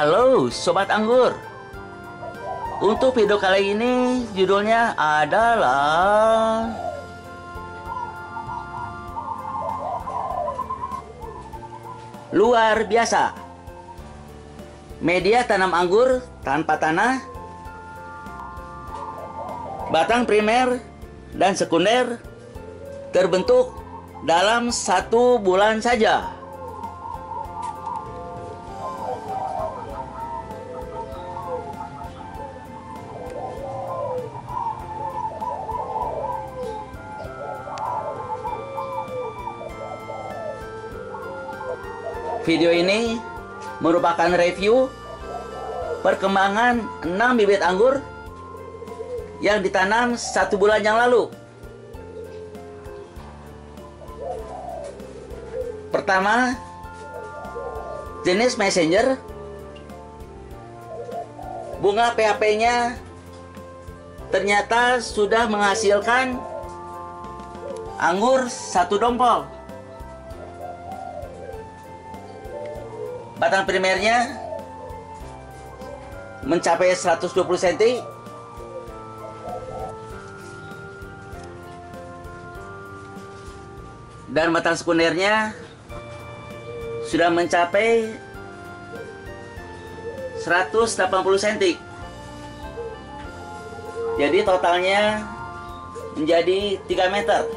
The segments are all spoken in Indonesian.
Halo Sobat Anggur. Untuk video kali ini judulnya adalah luar biasa. Media tanam anggur tanpa tanah, batang primer dan sekunder terbentuk dalam 1 bulan saja. Video ini merupakan review perkembangan 6 bibit anggur yang ditanam 1 bulan yang lalu. Pertama, jenis Messenger. Bunga PHP-nya ternyata sudah menghasilkan anggur 1 dompol. Batang primernya mencapai 120 cm. Dan batang sekundernya sudah mencapai 180 cm. Jadi totalnya menjadi 3 meter.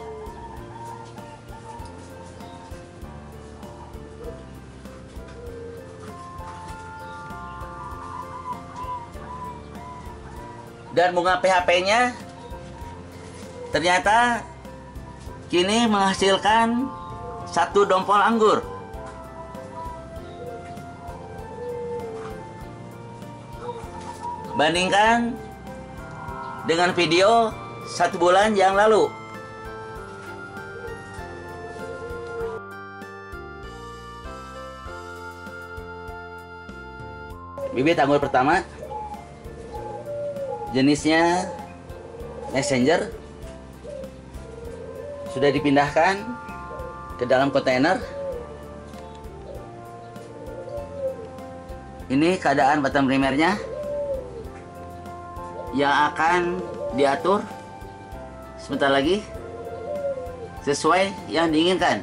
Dan bunga PHP-nya ternyata kini menghasilkan 1 dompol anggur. Bandingkan dengan video 1 bulan yang lalu. Bibit anggur pertama jenisnya Messenger sudah dipindahkan ke dalam kontainer. Ini keadaan batang primernya yang akan diatur sebentar lagi sesuai yang diinginkan.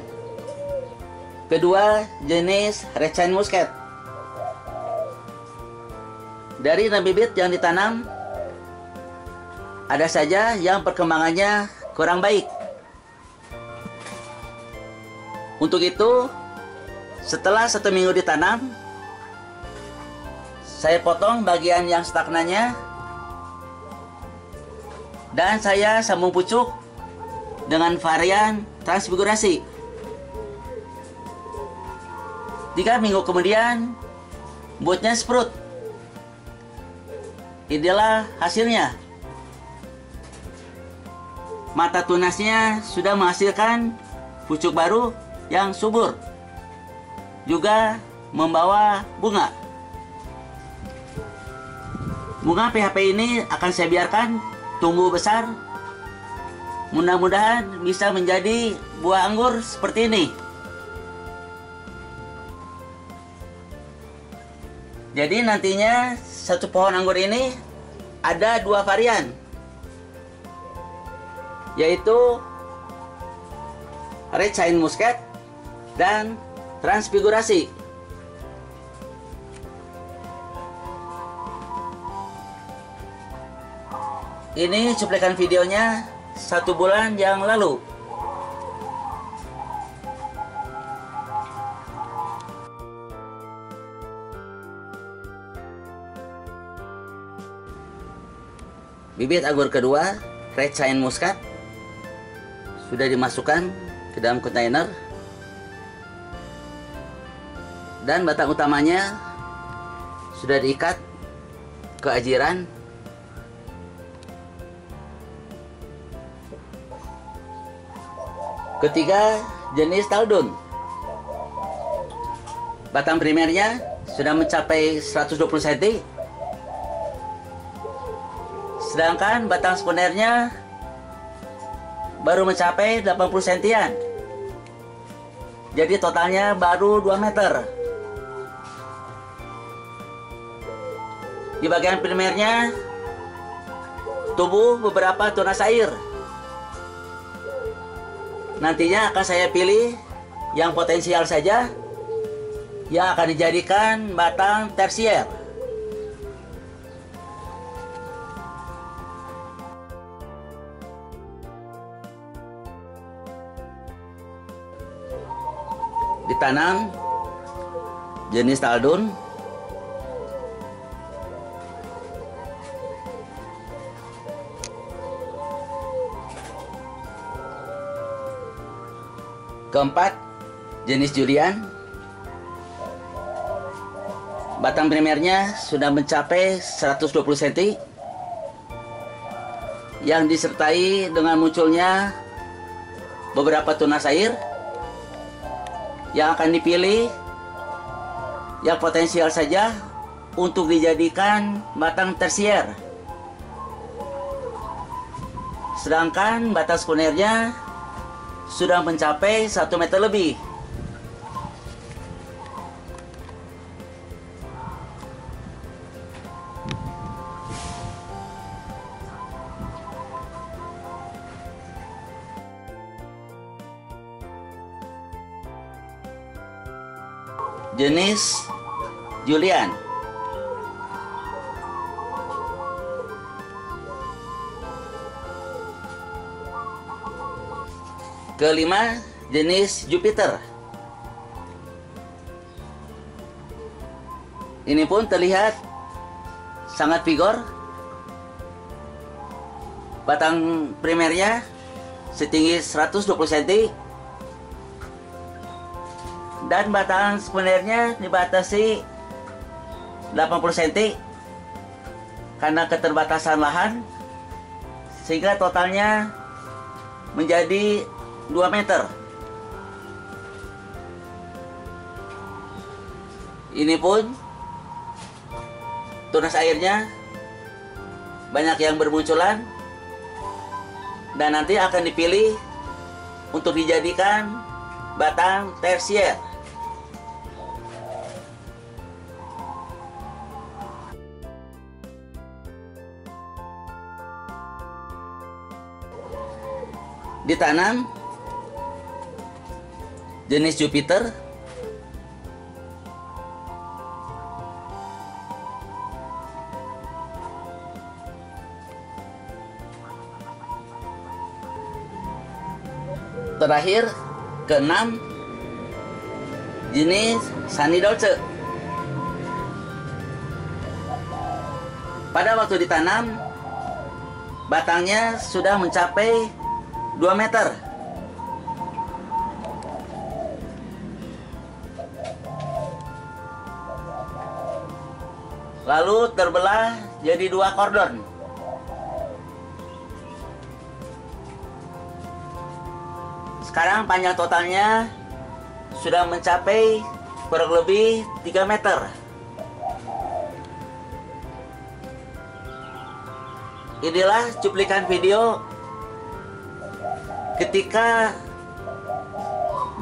Kedua, jenis Red Shine Muscat. Dari 6 bibit yang ditanam, ada saja yang perkembangannya kurang baik. Untuk itu, setelah 1 minggu ditanam, saya potong bagian yang stagnannya dan saya sambung pucuk dengan varian transfigurasi. 3 minggu kemudian, buatnya sprout. Inilah hasilnya. Mata tunasnya sudah menghasilkan pucuk baru yang subur, juga membawa bunga. Bunga PHP ini akan saya biarkan tumbuh besar. Mudah-mudahan bisa menjadi buah anggur seperti ini. Jadi nantinya 1 pohon anggur ini ada 2 varian, yaitu Red Shine Muscat dan Transfigurasi. Ini cuplikan videonya 1 bulan yang lalu. Bibit anggur kedua, Red Shine Muscat, sudah dimasukkan ke dalam kontainer. Dan batang utamanya sudah diikat ke ajiran. Ketiga, jenis Taldun. Batang primernya sudah mencapai 120 cm. Sedangkan batang sekundernya baru mencapai 80 sentian. Jadi totalnya baru 2 meter. Di bagian primernya tumbuh beberapa tunas air. Nantinya akan saya pilih yang potensial saja, yang akan dijadikan batang tersier. Ditanam jenis taldun. Keempat, jenis Julian. Batang primernya sudah mencapai 120 cm, yang disertai dengan munculnya beberapa tunas air. Yang akan dipilih yang potensial saja untuk dijadikan batang tersier. Sedangkan batang sekunernya sudah mencapai 1 meter lebih. Jenis Julian. Kelima, jenis Jupiter. Ini pun terlihat sangat vigor. Batang primernya setinggi 120 cm, dan batang sekundernya dibatasi 80 cm karena keterbatasan lahan, sehingga totalnya menjadi 2 meter. Ini pun tunas airnya banyak yang bermunculan, dan nanti akan dipilih untuk dijadikan batang tersier. Ditanam jenis Jupiter. Terakhir, keenam, jenis Sunny Dolce. Pada waktu ditanam, batangnya sudah mencapai 2 meter. Lalu terbelah jadi 2 kordon. Sekarang panjang totalnya sudah mencapai kurang lebih 3 meter. Inilah cuplikan video ketika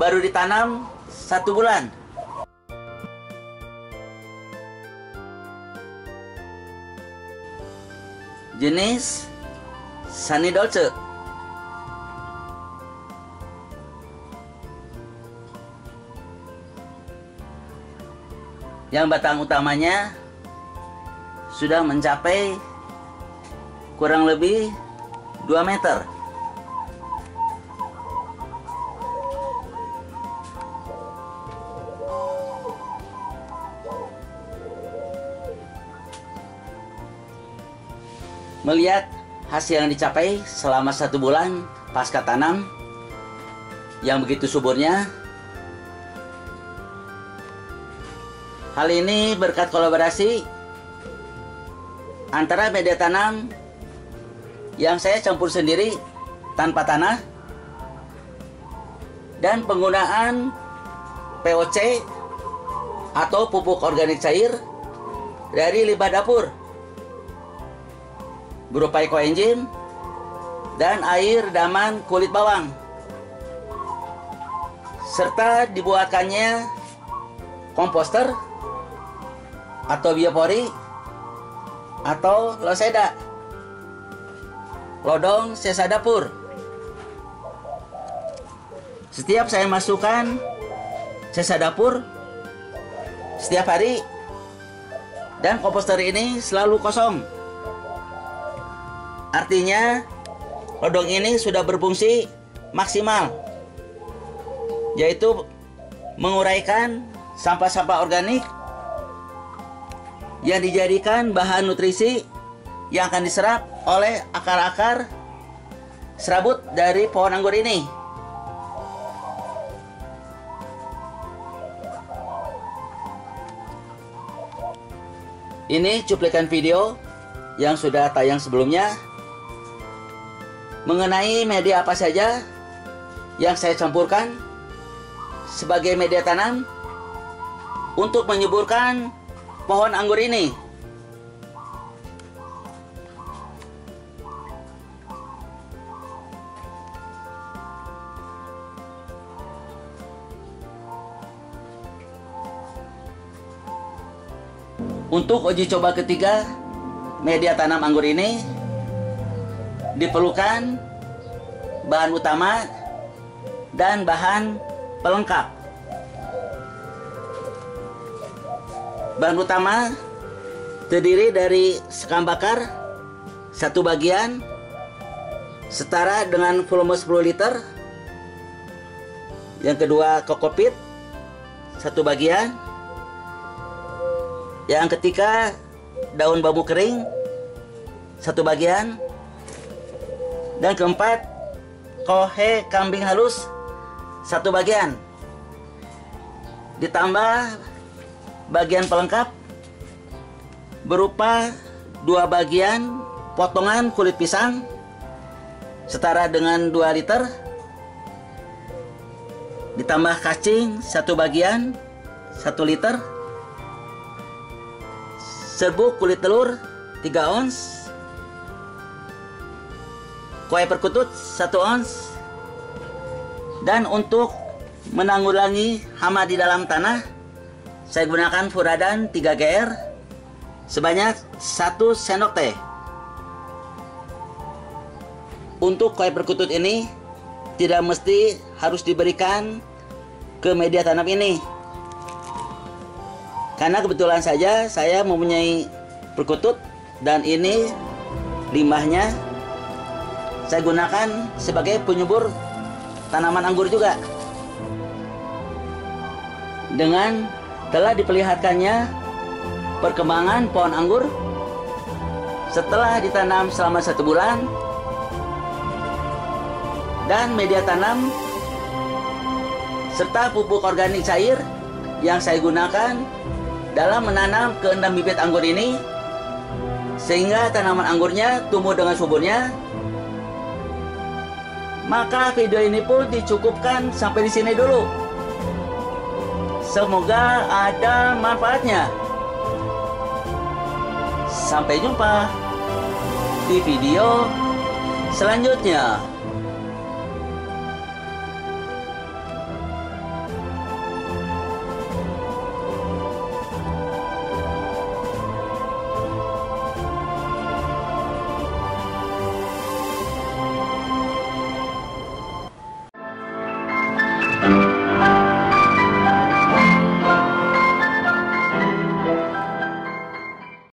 baru ditanam 1 bulan. Jenis Sunny Dolce. Yang batang utamanya sudah mencapai kurang lebih 2 meter. Melihat hasil yang dicapai selama 1 bulan pasca tanam yang begitu suburnya, hal ini berkat kolaborasi antara media tanam yang saya campur sendiri tanpa tanah dan penggunaan POC atau pupuk organik cair dari limbah dapur berupa ekoenzim dan air redaman kulit bawang, serta dibuatkannya komposter atau biopori atau loseda, lodong sesa dapur. Setiap saya masukkan sesa dapur setiap hari, dan komposter ini selalu kosong. Artinya lodong ini sudah berfungsi maksimal, yaitu menguraikan sampah-sampah organik yang dijadikan bahan nutrisi yang akan diserap oleh akar-akar serabut dari pohon anggur ini. Ini cuplikan video yang sudah tayang sebelumnya mengenai media apa saja yang saya campurkan sebagai media tanam untuk menyuburkan pohon anggur ini. Untuk uji coba ketiga media tanam anggur ini diperlukan bahan utama dan bahan pelengkap. Bahan utama terdiri dari sekam bakar 1 bagian setara dengan volume 10 liter. Yang kedua kokopit 1 bagian. Yang ketiga daun bambu kering 1 bagian. Dan keempat kohe kambing halus 1 bagian. Ditambah bagian pelengkap berupa 2 bagian potongan kulit pisang setara dengan 2 liter. Ditambah kacing 1 bagian 1 liter. Serbuk kulit telur 3 ons. Kue perkutut 1 ons. Dan untuk menanggulangi hama di dalam tanah, saya gunakan Furadan 3 GR sebanyak 1 sendok teh. Untuk kue perkutut ini tidak mesti harus diberikan ke media tanam ini, karena kebetulan saja saya mempunyai perkutut dan ini limbahnya saya gunakan sebagai penyubur tanaman anggur juga. Dengan telah diperlihatkannya perkembangan pohon anggur setelah ditanam selama 1 bulan, dan media tanam serta pupuk organik cair yang saya gunakan dalam menanam ke-6 bibit anggur ini, sehingga tanaman anggurnya tumbuh dengan suburnya. Maka video ini pun dicukupkan sampai di sini dulu. Semoga ada manfaatnya. Sampai jumpa di video selanjutnya.